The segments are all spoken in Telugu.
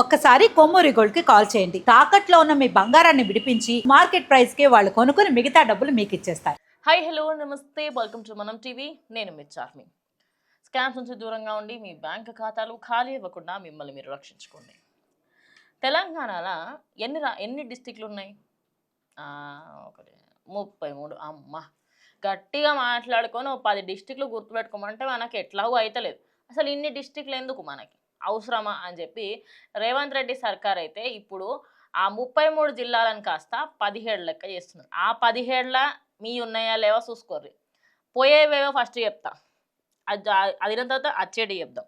ఒక్కసారి కొమ్మూరి గోల్డ్ కి కాల్ చేయండి. తాకట్లో ఉన్న మీ బంగారాన్ని విడిపించి మార్కెట్ ప్రైస్ కి వాళ్ళు కొనుక్కుని మిగతా డబ్బులు మీకు ఇచ్చేస్తారు. హాయ్ హలో నమస్తే, వెల్కమ్ టు మనం టీవీ. నేను మీ చార్మి. స్కామ్స్ నుంచి దూరంగా ఉండి మీ బ్యాంక్ ఖాతాలు ఖాళీ ఇవ్వకుండా మిమ్మల్ని మీరు రక్షించుకోండి. తెలంగాణలో ఎన్ని డిస్టిక్లు ఉన్నాయి? ఒకటి 33. అమ్మ, గట్టిగా మాట్లాడుకొని 10 డిస్టిక్లు గుర్తుపెట్టుకోమంటే మనకి ఎట్లాగో అయితలేదు. అసలు ఇన్ని డిస్టిక్లు ఎందుకు మనకి అవసరమా అని చెప్పి రేవంత్ రెడ్డి సర్కార్ అయితే ఇప్పుడు ఆ 33 జిల్లాలను కాస్త 17 లెక్క చేస్తున్నారు. ఆ 17ల మీ ఉన్నాయా లేవో చూసుకోర్రి. పోయేవేవో ఫస్ట్ చెప్తా, అది తర్వాత అచ్చేటి చెప్దాం.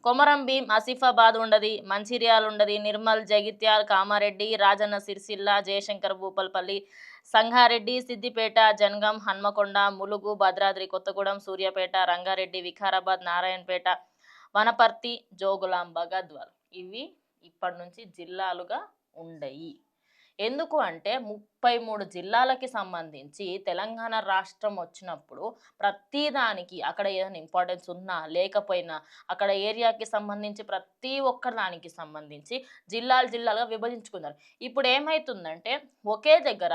కొమరం భీం, ఆసిఫాబాద్ ఉండదు, మంచిర్యాల ఉండదు, నిర్మల్, జగిత్యాల, కామారెడ్డి, రాజన్న సిరిసిల్ల, జయశంకర్, భూపల్పల్లి, సంగారెడ్డి, సిద్దిపేట, జనగాం, హన్మకొండ, ములుగు, భద్రాద్రి కొత్తగూడెం, సూర్యాపేట, రంగారెడ్డి, వికారాబాద్, నారాయణపేట, వనపర్తి, జోగులాంబ, గద్వాల్. ఇవి ఇప్పటి నుంచి జిల్లాలుగా ఉండయి. ఎందుకు అంటే 33 జిల్లాలకి సంబంధించి తెలంగాణ రాష్ట్రం వచ్చినప్పుడు ప్రతిదానికి అక్కడ ఏదైనా ఇంపార్టెన్స్ ఉన్నా లేకపోయినా అక్కడ ఏరియాకి సంబంధించి ప్రతి ఒక్క దానికి సంబంధించి జిల్లాలుగా విభజించుకున్నారు. ఇప్పుడు ఏమవుతుందంటే ఒకే దగ్గర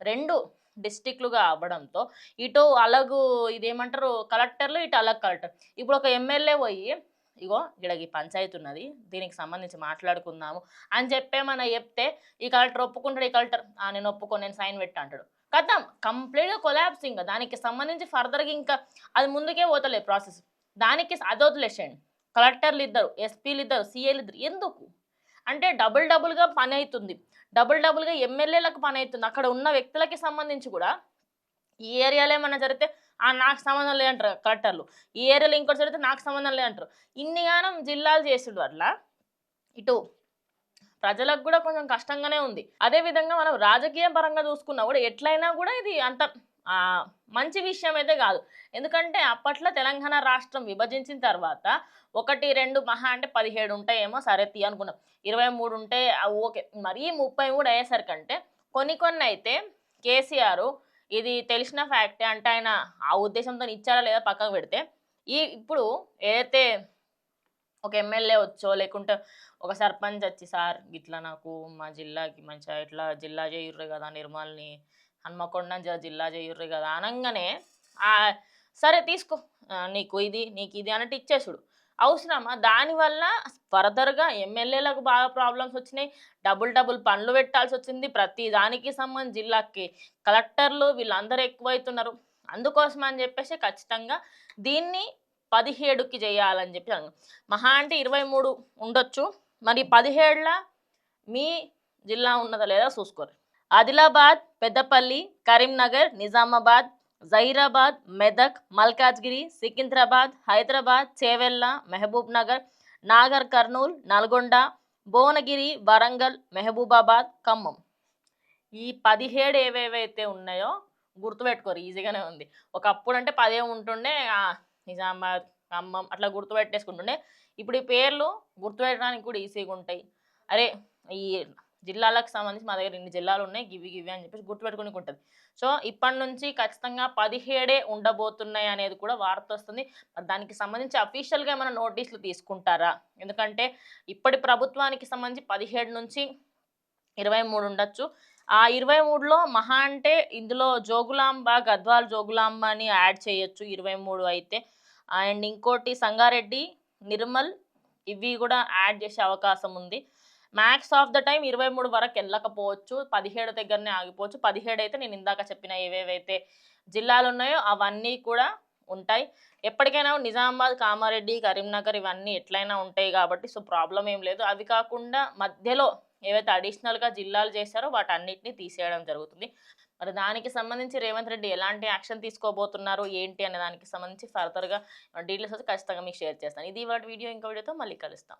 2 డిస్టిక్లుగా అవ్వడంతో ఇటు అలగు ఇదేమంటారు కలెక్టర్లు, ఇటు అలగ్ కలెక్టర్. ఇప్పుడు ఒక ఎమ్మెల్యే పోయి ఇగో ఈ పంచాయతీ ఉన్నది, దీనికి సంబంధించి మాట్లాడుకుందాము అని చెప్పేమన్నా చెప్తే ఈ కలెక్టర్ ఒప్పుకుంటాడు. ఈ కలెక్టర్ నేను ఒప్పుకో, నేను సైన్ పెట్టా అంటాడు. కథం కంప్లీట్గా కొలాబ్స్. ఇంకా దానికి సంబంధించి ఫర్దర్గా ఇంకా అది ముందుకే పోతలేదు ప్రాసెస్. దానికి అది వదిలేసేయండి. కలెక్టర్లు ఇద్దరు, ఎస్పీలు ఇద్దరు, సీఏలు ఇద్దరు. ఎందుకు అంటే డబుల్గా పని అవుతుంది, డబుల్గా ఎమ్మెల్యేలకు పని అవుతుంది. అక్కడ ఉన్న వ్యక్తులకి సంబంధించి కూడా ఈ ఏరియాలో ఏమన్నా జరిగితే నాకు సంబంధం లేదంటారు కలెక్టర్లు, ఈ ఏరియాలో ఇంకోటి జరిగితే నాకు సంబంధం లేదంటారు. ఇన్నిగానం జిల్లాలు చేస్తుడు వల్ల ఇటు ప్రజలకు కూడా కొంచెం కష్టంగానే ఉంది. అదేవిధంగా మనం రాజకీయ పరంగా చూసుకున్నా కూడా ఎట్లయినా కూడా ఇది అంత మంచి విషయం అయితే కాదు. ఎందుకంటే అప్పట్లో తెలంగాణ రాష్ట్రం విభజించిన తర్వాత 1, 2 మహా అంటే 17 ఉంటాయేమో, సరే తీ అనుకున్నాం. 23 ఉంటే ఓకే. మరీ 33 అయ్యేసరికంటే కొన్ని అయితే కేసీఆర్ ఇది తెలిసిన ఫ్యాక్టే అంటే ఆయన ఆ ఉద్దేశంతో ఇచ్చారా లేదా పక్కకు పెడితే ఇప్పుడు ఏదైతే ఒక ఎమ్మెల్యే వచ్చో లేకుంటే ఒక సర్పంచ్ వచ్చి సార్ ఇట్లా నాకు మా జిల్లాకి మంచిగా ఇట్లా జిల్లా చేయుర్రు కదా, నిర్మల్ని హన్మకొండ జిల్లా చేయుర్రు కదా అనగానే సరే తీసుకో, నీకు ఇది అన్నట్టు ఇచ్చేసుడు అవసరమా? దానివల్ల ఫర్దర్గా ఎమ్మెల్యేలకు బాగా ప్రాబ్లమ్స్ వచ్చినాయి, డబుల్ పనులు పెట్టాల్సి వచ్చింది. ప్రతి దానికి సంబంధించి జిల్లాకి కలెక్టర్లు వీళ్ళందరూ ఎక్కువైతున్నారు. అందుకోసం అని చెప్పేసి ఖచ్చితంగా దీన్ని 17కి చేయాలని చెప్పి మహా అంటే 23 ఉండొచ్చు. మరి 17ల మీ జిల్లా ఉన్నదా లేదా చూసుకోరు. ఆదిలాబాద్, పెద్దపల్లి, కరీంనగర్, నిజామాబాద్, జహీరాబాద్, మెదక్, మల్కాజ్గిరి, సికింద్రాబాద్, హైదరాబాద్, చేవెళ్ళ, మహబూబ్ నగర్, నాగర్ కర్నూల్, నల్గొండ, భువనగిరి, వరంగల్, మహబూబాబాద్, ఖమ్మం. ఈ 17 ఏవేవైతే ఉన్నాయో గుర్తుపెట్టుకోరు, ఈజీగానే ఉంది. ఒకప్పుడు అంటే 10 ఉంటుండే, నిజామాబాద్, ఖమ్మం అట్లా గుర్తుపెట్టేసుకుంటుండే. ఇప్పుడు ఈ పేర్లు గుర్తుపెట్టడానికి కూడా ఈజీగా ఉంటాయి. అరే ఈ జిల్లాలకు సంబంధించి మా దగ్గర ఇన్ని జిల్లాలు ఉన్నాయి, గివి అని చెప్పేసి గుర్తుపెట్టుకుని ఉంటుంది. సో ఇప్పటి నుంచి ఖచ్చితంగా 17 ఉండబోతున్నాయి అనేది కూడా వార్త వస్తుంది. దానికి సంబంధించి అఫీషియల్గా ఏమైనా నోటీసులు తీసుకుంటారా? ఎందుకంటే ఇప్పటి ప్రభుత్వానికి సంబంధించి 17 నుంచి 23 ఉండొచ్చు. ఆ 23లో మహా అంటే ఇందులో జోగులాంబ, గద్వాల్ జోగులాంబ అని యాడ్ చేయొచ్చు 23 అయితే. అండ్ ఇంకోటి సంగారెడ్డి, నిర్మల్ ఇవి కూడా యాడ్ చేసే అవకాశం ఉంది. మ్యాక్స్ ఆఫ్ ద టైం 23 వరకు వెళ్ళకపోవచ్చు, 17 దగ్గరనే ఆగిపోవచ్చు. 17 అయితే నేను ఇందాక చెప్పిన ఏవేవైతే జిల్లాలు ఉన్నాయో అవన్నీ కూడా ఉంటాయి. ఎప్పటికైనా నిజామాబాద్, కామారెడ్డి, కరీంనగర్ ఇవన్నీ ఎట్లయినా ఉంటాయి కాబట్టి సో ప్రాబ్లం ఏం లేదు. అవి కాకుండా మధ్యలో ఏవైతే అడిషనల్గా జిల్లాలు చేశారో వాటన్నిటిని తీసేయడం జరుగుతుంది. మరి దానికి సంబంధించి రేవంత్ రెడ్డి ఎలాంటి యాక్షన్ తీసుకోబోతున్నారు ఏంటి అనే దానికి సంబంధించి ఫర్దర్గా డీటెయిల్స్ అయితే ఖచ్చితంగా మీకు షేర్ చేస్తాను. ఇది ఇవాళ వీడియో. ఇంకో వీడియోతో మళ్ళీ కలుస్తాం.